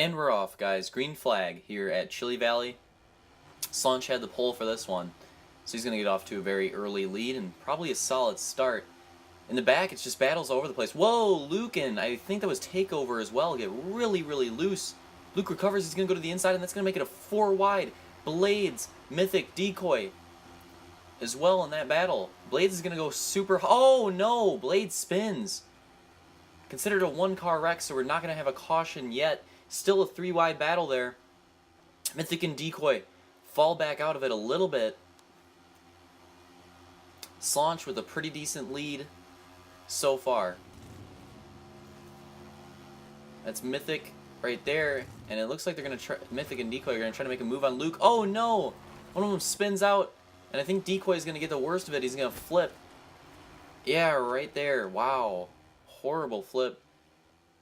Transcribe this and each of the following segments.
And we're off, guys. Green flag here at Chili Valley. Slaunch had the pole for this one, so he's going to get off to a very early lead and probably a solid start. In the back, it's just battles all over the place. Whoa, Lucan! I think that was Takeover as well. Get really, really loose. Luke recovers. He's going to go to the inside, and that's going to make it a 4 wide. Blades, Mythic, Decoy as well in that battle. Blades is going to go super... Oh, no! Blades spins. Considered a 1-car wreck, so we're not going to have a caution yet. Still a 3 wide battle there. Mythic and Decoy fall back out of it a little bit. Slaunch with a pretty decent lead so far. That's Mythic right there, and it looks like they're going to try... Mythic and Decoy are going to try to make a move on Luke. Oh, no! One of them spins out, and I think Decoy is going to get the worst of it. He's going to flip. Yeah, right there. Wow. Horrible flip.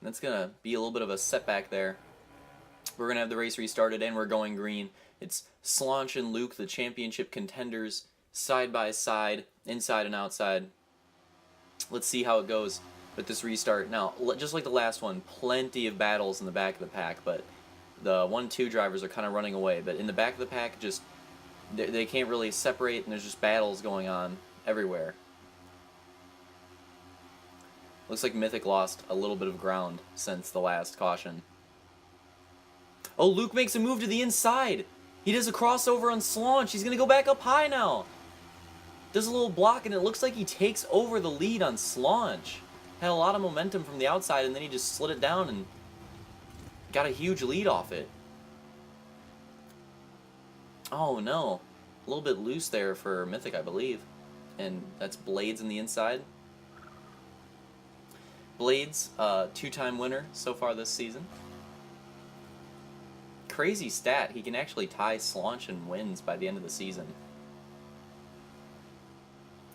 That's going to be a little bit of a setback there. We're going to have the race restarted, and we're going green. It's Slaunch and Luke, the championship contenders, side by side, inside and outside. Let's see how it goes with this restart. Now, just like the last one, plenty of battles in the back of the pack, but the 1-2 drivers are kind of running away. But in the back of the pack, just they can't really separate, and there's just battles going on everywhere. Looks like Mythic lost a little bit of ground since the last caution. Oh, Luke makes a move to the inside. He does a crossover on Slaunch. He's going to go back up high now. Does a little block, and it looks like he takes over the lead on Slaunch. Had a lot of momentum from the outside, and then he just slid it down and got a huge lead off it. Oh, no. A little bit loose there for Mythic, I believe. And that's Blades in the inside. Blades, 2-time winner so far this season. Crazy stat, he can actually tie Slaunch and wins by the end of the season.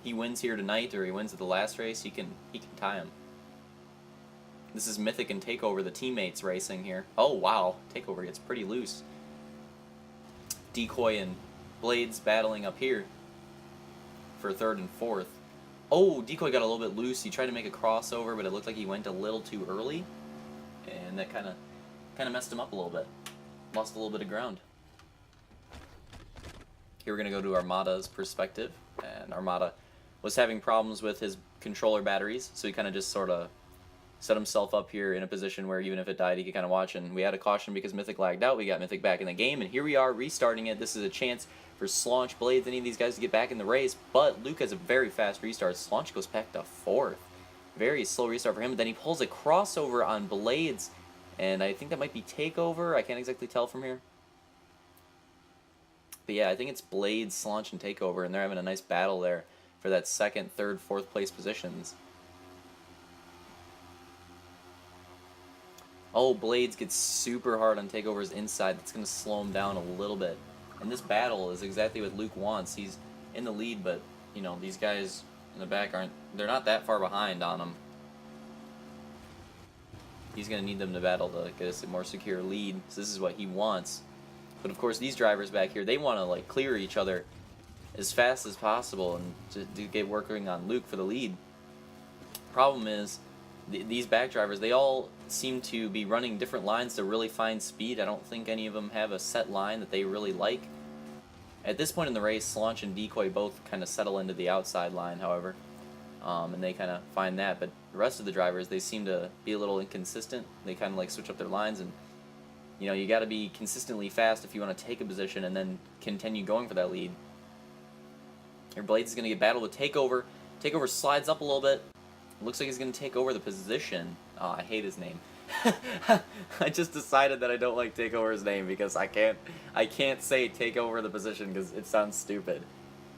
He wins here tonight, or he wins at the last race, he can tie him. This is Mythic and Takeover, the teammates racing here. Oh wow, Takeover gets pretty loose. Decoy and Blades battling up here for 3rd and 4th. Oh, Decoy got a little bit loose. He tried to make a crossover, but it looked like he went a little too early, and that kind of messed him up a little bit. Lost a little bit of ground. Here we're going to go to Armada's perspective, and Armada was having problems with his controller batteries, so he kind of just sort of set himself up here in a position where even if it died, he could kind of watch, and we had a caution because Mythic lagged out. We got Mythic back in the game, and here we are restarting it. This is a chance for Slaunch, Blades, any of these guys to get back in the race, but Luke has a very fast restart. Slaunch goes back to 4th. Very slow restart for him, but then he pulls a crossover on Blades, and I think that might be Takeover. I can't exactly tell from here. But yeah, I think it's Blades, Slaunch, and Takeover, and they're having a nice battle there for that 2nd, 3rd, 4th place positions. Oh, Blades gets super hard on Takeover's inside. That's going to slow him down a little bit. And this battle is exactly what Luke wants. He's in the lead, but, you know, these guys in the back they're not that far behind on him. He's going to need them to battle to get us a more secure lead. So this is what he wants. But of course, these drivers back here, they want to like clear each other as fast as possible and to get working on Luke for the lead. Problem is, these back drivers, they all seem to be running different lines to really find speed. I don't think any of them have a set line that they really like. At this point in the race, Slaunch and Decoy both kind of settle into the outside line, however. And they kind of find that, but the rest of the drivers, they seem to be a little inconsistent. They kind of like switch up their lines, and you know, you got to be consistently fast if you want to take a position and then continue going for that lead. Your Blades is going to get battled with Takeover. Takeover slides up a little bit. Looks like he's going to take over the position. Oh, I hate his name. I just decided that I don't like Takeover's name because I can't say take over the position because it sounds stupid.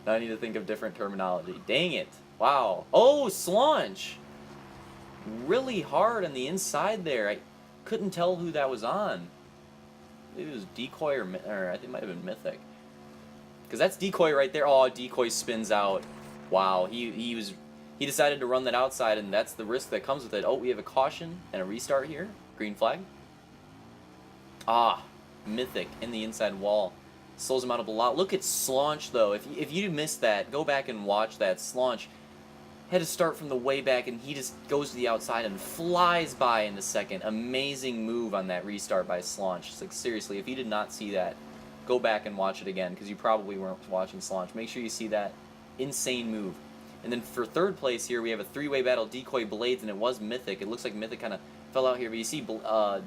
Now I need to think of different terminology. Dang it. Wow. Oh, Slaunch. Really hard on the inside there. I couldn't tell who that was on. Maybe it was Decoy or I think it might have been Mythic. Because that's Decoy right there. Oh, Decoy spins out. Wow. He decided to run that outside, and that's the risk that comes with it. Oh, we have a caution and a restart here. Green flag. Ah, Mythic in the inside wall. Slows him out a lot. Look at Slaunch, though. If you missed that, go back and watch that. Slaunch had to start from the way back, and he just goes to the outside and flies by in the second. Amazing move on that restart by Slaunch. It's like, seriously, if you did not see that, go back and watch it again, because you probably weren't watching Slaunch. Make sure you see that insane move. And then for third place here, we have a three-way battle, Decoy Blades, and it was Mythic. It looks like Mythic kind of fell out here, but you see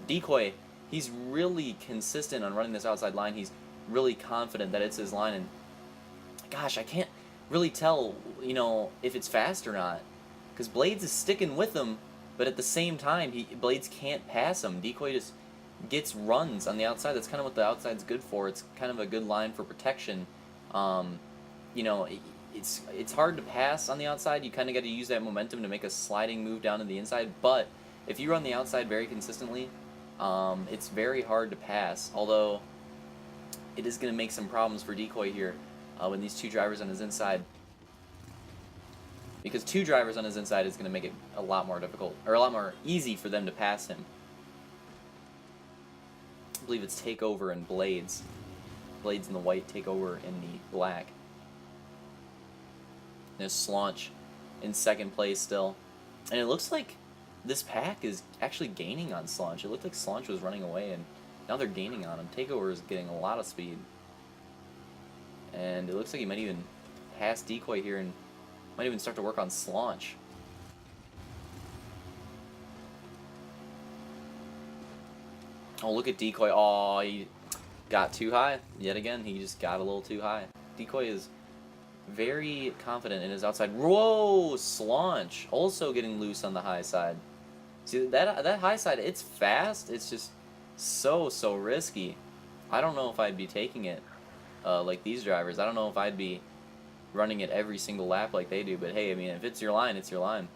Decoy, he's really consistent on running this outside line. He's really confident that it's his line, and gosh, I can't really tell, you know, if it's fast or not, because Blades is sticking with him, but at the same time, Blades can't pass him. Decoy just gets runs on the outside. That's kind of what the outside's good for. It's kind of a good line for protection. You know, it's hard to pass on the outside. You kind of got to use that momentum to make a sliding move down to the inside, but if you run the outside very consistently, it's very hard to pass, although it is going to make some problems for Decoy here when these two drivers on his inside, because two drivers on his inside is going to make it a lot more difficult, or a lot more easy for them to pass him. I believe it's Takeover and Blades. Blades in the white, Takeover in the black. There's Slaunch in second place still. And it looks like this pack is actually gaining on Slaunch. It looked like Slaunch was running away, and now they're gaining on him. Takeover is getting a lot of speed. And it looks like he might even pass Decoy here and might even start to work on Slaunch. Oh, look at Decoy. Oh, he got too high. Yet again, he just got a little too high. Decoy is very confident in his outside. Whoa, Slaunch also getting loose on the high side. See, that high side, it's fast. It's just so risky. I don't know if I'd be taking it like these drivers. I don't know if I'd be running it every single lap like they do, but hey, I mean, if it's your line, it's your line.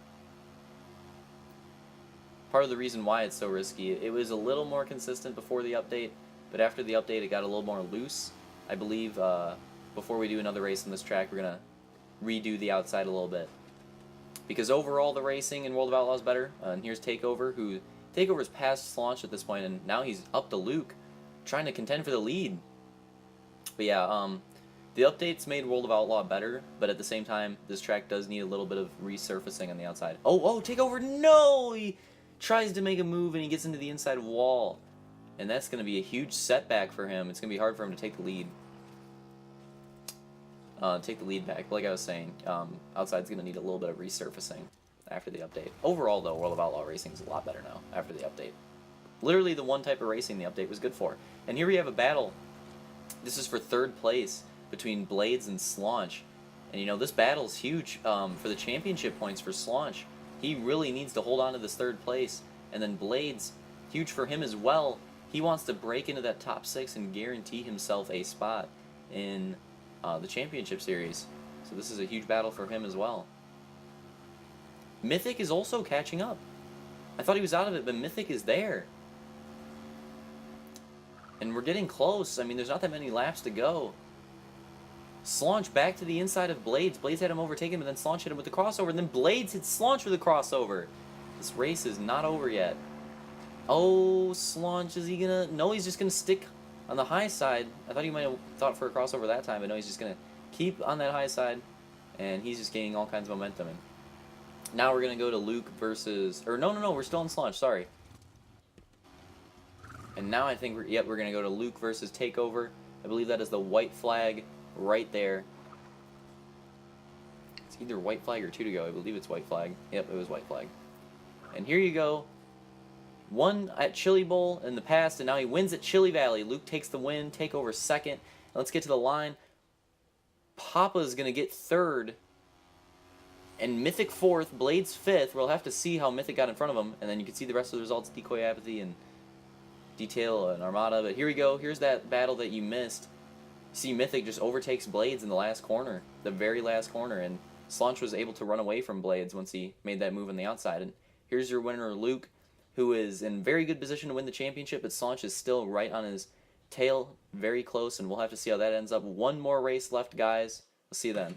Part of the reason why it's so risky, it was a little more consistent before the update, but after the update it got a little more loose. I believe before we do another race on this track, we're going to redo the outside a little bit. Because overall the racing in World of Outlaws is better. And here's Takeover, who Takeover's past Slaunch at this point, and now he's up to Luke, trying to contend for the lead. But yeah, the updates made World of Outlaw better, but at the same time, this track does need a little bit of resurfacing on the outside. Oh, Takeover, no! He tries to make a move and he gets into the inside wall. And that's going to be a huge setback for him. It's going to be hard for him to take the lead. Back. Like I was saying, outside's going to need a little bit of resurfacing after the update. Overall, though, World of Outlaw racing is a lot better now after the update. Literally the one type of racing the update was good for. And here we have a battle. This is for third place between Blades and Slaunch. And you know, this battle's huge for the championship points for Slaunch. He really needs to hold on to this third place. And then Blades, huge for him as well. He wants to break into that top 6 and guarantee himself a spot in the championship series. So this is a huge battle for him as well. Mythic is also catching up. I thought he was out of it, but Mythic is there. And we're getting close. I mean, there's not that many laps to go. Slaunch back to the inside of Blades. Blades had him overtaken, but then Slaunch hit him with the crossover, and then Blades hit Slaunch with a crossover. This race is not over yet. Oh, Slaunch, is he gonna... No, he's just gonna stick on the high side. I thought he might have thought for a crossover that time, but no, he's just gonna keep on that high side, and he's just gaining all kinds of momentum. And now we're gonna go to Luke versus... Or no, we're still on Slaunch, sorry. And now I think we're gonna go to Luke versus Takeover. I believe that is the white flag right there. It's either white flag or 2 to go. I believe it's white flag. Yep, it was white flag. And here you go. Won at Chili Bowl in the past, and now he wins at Chili Valley. Luke takes the win, Takeover second. And let's get to the line. Papa's gonna get third, and Mythic fourth, Blades fifth. We'll have to see how Mythic got in front of him, and then you can see the rest of the results: Decoy, Apathy, and Detail, and Armada. But here we go. Here's that battle that you missed. See, Mythic just overtakes Blades in the last corner, the very last corner, and Slaunch was able to run away from Blades once he made that move on the outside. And here's your winner, Luke, who is in very good position to win the championship, but Slaunch is still right on his tail, very close, and we'll have to see how that ends up. One more race left, guys. We'll see you then.